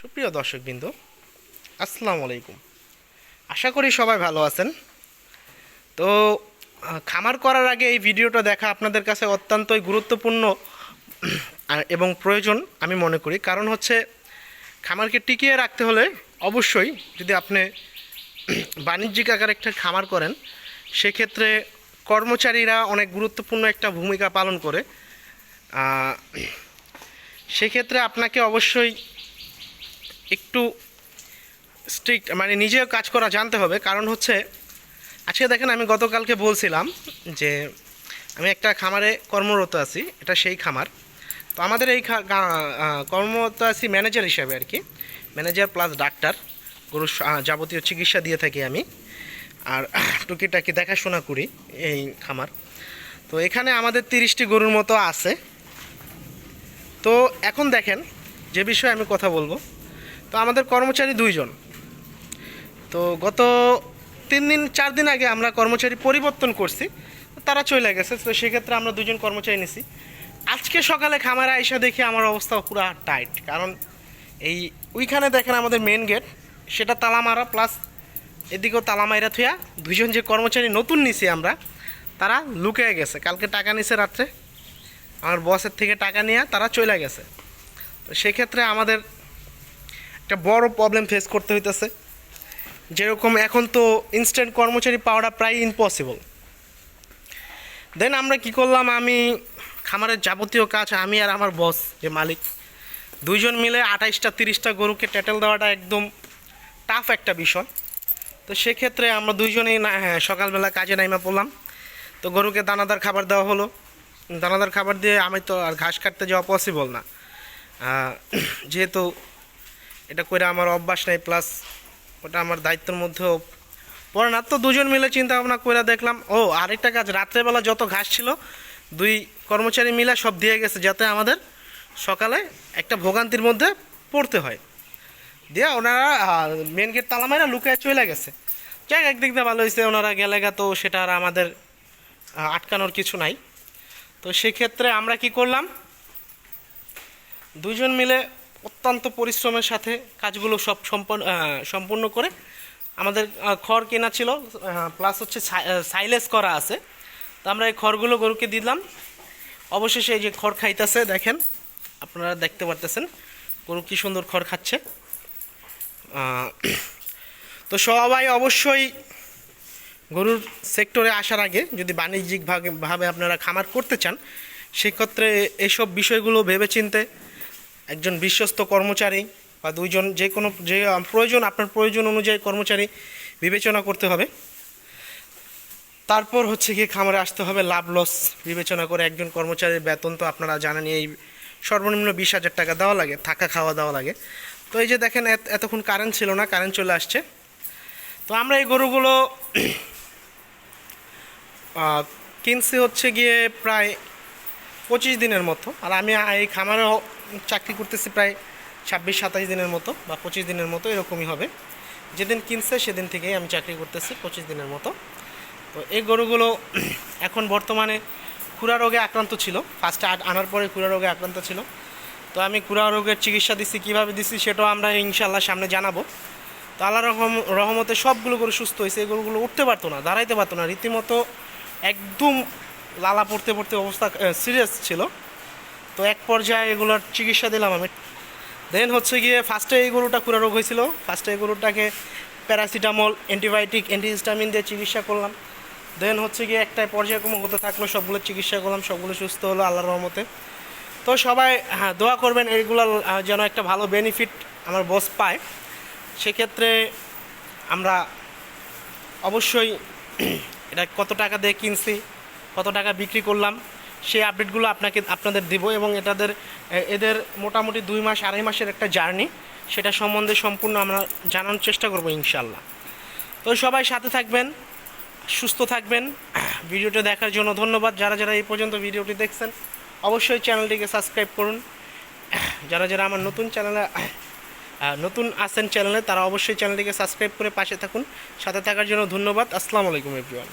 সুপ্রিয় দর্শকবৃন্দ, আসসালামু আলাইকুম। আশা করি সবাই ভালো আছেন। তো খামার করার আগে এই ভিডিওটা দেখা আপনাদের কাছে অত্যন্তই গুরুত্বপূর্ণ এবং প্রয়োজন আমি মনে করি। কারণ হচ্ছে খামারকে টিকিয়ে রাখতে হলে অবশ্যই যদি আপনি বাণিজ্যিক আকারে একটা খামার করেন, সেক্ষেত্রে কর্মচারীরা অনেক গুরুত্বপূর্ণ একটা ভূমিকা পালন করে। সেক্ষেত্রে আপনাকে অবশ্যই একটু স্ট্রিক্ট মানে নিজেও কাজ করা জানতে হবে। কারণ হচ্ছে আজকে দেখেন, আমি গতকালকে বলছিলাম যে আমি একটা খামারে কর্মরত আছি, এটা সেই খামার। তো আমাদের এই কর্মরত আছি ম্যানেজার হিসাবে আর কি, ম্যানেজার প্লাস ডাক্তার। গরুর যাবতীয় চিকিৎসা দিয়ে থাকি আমি, আর টুকিটাকি দেখাশোনা করি এই খামার। তো এখানে আমাদের 30টি গরুর মতো আছে। তো এখন দেখেন যে বিষয়ে আমি কথা বলবো, তো আমাদের কর্মচারী 2 জন। তো গত 3-4 দিন আগে আমরা কর্মচারী পরিবর্তন করছি, তারা চলে গেছে। তো সেক্ষেত্রে আমরা 2 জন কর্মচারী নিছি। আজকে সকালে খামারে আইসা দেখি আমার অবস্থা পুরো টাইট। কারণ এই ওইখানে দেখেন আমাদের মেন গেট, সেটা তালা মারা, প্লাস এদিকেও তালা মাইরা থুয়া 2 জন যে কর্মচারী নতুন নিছি আমরা, তারা লুকিয়ে গেছে। কালকে টাকা নিছে রাত্রে, আমার বসের থেকে টাকা নিয়ে তারা চলে গেছে। তো সেক্ষেত্রে আমাদের একটা বড় প্রবলেম ফেস করতে হইতেছে। যেরকম এখন তো ইনস্ট্যান্ট কর্মচারী পাওয়াটা প্রায় ইম্পসিবল। দেন আমরা কি করলাম, আমি খামারের যাবতীয় কাজ আমি আর আমার বস যে মালিক 2 জন মিলে 28টা 30টা গরুকে ট্যাটেল দেওয়াটা একদম টাফ একটা বিষয়। তো সেক্ষেত্রে আমরা 2 জনেই সকালবেলা কাজে নাইমা পড়লাম। তো গরুকে দানাদার খাবার দেওয়া হলো। দানাদার খাবার দিয়ে আমি তো আর ঘাস কাটতে যাওয়া পসিবল না, যেহেতু এটা করে আমার অভ্যাস নেই, প্লাস ওটা আমার দায়িত্বের মধ্যেও পড়ে না। তো 2 জন মিলে চিন্তা ভাবনা করে দেখলাম, আরেকটা কাজ, রাত্রেবেলা যত ঘাস ছিল 2 কর্মচারী মিলে সব দিয়ে গেছে, যাতে আমাদের সকালে একটা ভোগান্তির মধ্যে পড়তে হয়। দিয়ে ওনারা মেন গেট তালা মারা লুকিয়ে চলে গেছে। যাক, একদিক দিয়ে ভালো হয়েছে, ওনারা গেলে তো সেটা আর আমাদের আটকানোর কিছু নাই। তো সেক্ষেত্রে আমরা কি করলাম, 2 জন মিলে অত্যন্ত পরিশ্রমের সাথে কাজগুলো সব সম্পূর্ণ করে, আমাদের খড় কেনা ছিল, প্লাস হচ্ছে সাইলেজ করা আছে। তো আমরা এই খড়গুলো গরুকে দিলাম। অবশেষে এই যে খড় খাইতেছে, দেখেন আপনারা দেখতে পারতেছেন গরু কী সুন্দর খড় খাচ্ছে। তো সবাই অবশ্যই গরুর সেক্টরে আসার আগে যদি বাণিজ্যিকভাবে আপনারা খামার করতে চান, সেক্ষেত্রে এইসব বিষয়গুলো ভেবেচিন্তে একজন বিশ্বস্ত কর্মচারী বা 2 জন যে প্রয়োজন, আপনার প্রয়োজন অনুযায়ী কর্মচারী বিবেচনা করতে হবে। তারপর হচ্ছে গিয়ে খামারে আসতে হবে, লাভ লস বিবেচনা করে। একজন কর্মচারীর বেতন তো আপনারা জানেন, এই সর্বনিম্ন 20,000 টাকা দেওয়া লাগে, থাকা খাওয়া দেওয়া লাগে। তো এই যে দেখেন এতক্ষণ কারেন্ট ছিল না, কারেন্ট চলে আসছে। তো আমরা এই গরুগুলো কিনছি হচ্ছে গিয়ে প্রায় 25 দিনের মতো। আর আমি এই খামারে চাকরি করতেছি প্রায় 26-27 দিনের মতো বা 25 দিনের মতো, এরকমই হবে। যেদিন কিনছে সেদিন থেকেই আমি চাকরি করতেছি 25 দিনের মতো। তো এই গরুগুলো এখন বর্তমানে খুরা রোগে আক্রান্ত ছিল। ফার্স্টে আনার পরে খুরা রোগে আক্রান্ত ছিল। তো আমি খুরা রোগের চিকিৎসা দিচ্ছি, কীভাবে দিচ্ছি সেটাও আমরা ইনশাল্লাহ সামনে জানাবো। তো আল্লাহর রহমতে সবগুলো গরু সুস্থ হয়েছে। এই গরুগুলো উঠতে পারতো না, দাঁড়াইতে পারতো না, রীতিমতো একদম লালা পড়তে পড়তে অবস্থা সিরিয়াস ছিল। তো এক পর্যায়ে এগুলোর চিকিৎসা দিলাম আমি। দেন হচ্ছে গিয়ে ফার্স্টে এই গরুটা খুরা রোগ হয়েছিল, ফার্স্টে এই গরুটাকে প্যারাসিটামল, অ্যান্টিবায়োটিক, অ্যান্টিহিস্টামিন দিয়ে চিকিৎসা করলাম। দেন হচ্ছে গিয়ে একটা পর্যায়ক্রম হতে থাকলো, সবগুলো চিকিৎসা করলাম, সবগুলো সুস্থ হলো আল্লাহর রহমতে। তো সবাই দোয়া করবেন এইগুলো যেন একটা ভালো বেনিফিট আমার বস পায়। সেক্ষেত্রে আমরা অবশ্যই এটা কত টাকা দিয়ে কিনছি, কত টাকা বিক্রি করলাম, সেই আপডেটগুলো আপনাদের দিব। এবং এদের মোটামুটি 2 মাস 2.5 মাসের একটা জার্নি, সেটা সম্বন্ধে সম্পূর্ণ আমরা জানানোর চেষ্টা করব ইনশাল্লাহ। তো সবাই সাথে থাকবেন, সুস্থ থাকবেন। ভিডিওটা দেখার জন্য ধন্যবাদ। যারা যারা এই পর্যন্ত ভিডিওটি দেখছেন, অবশ্যই চ্যানেলটিকে সাবস্ক্রাইব করুন। যারা যারা আমার নতুন আছেন চ্যানেলে, তারা অবশ্যই চ্যানেলটিকে সাবস্ক্রাইব করে পাশে থাকুন। সাথে থাকার জন্য ধন্যবাদ। আসসালামু আলাইকুম এভরিওয়ান।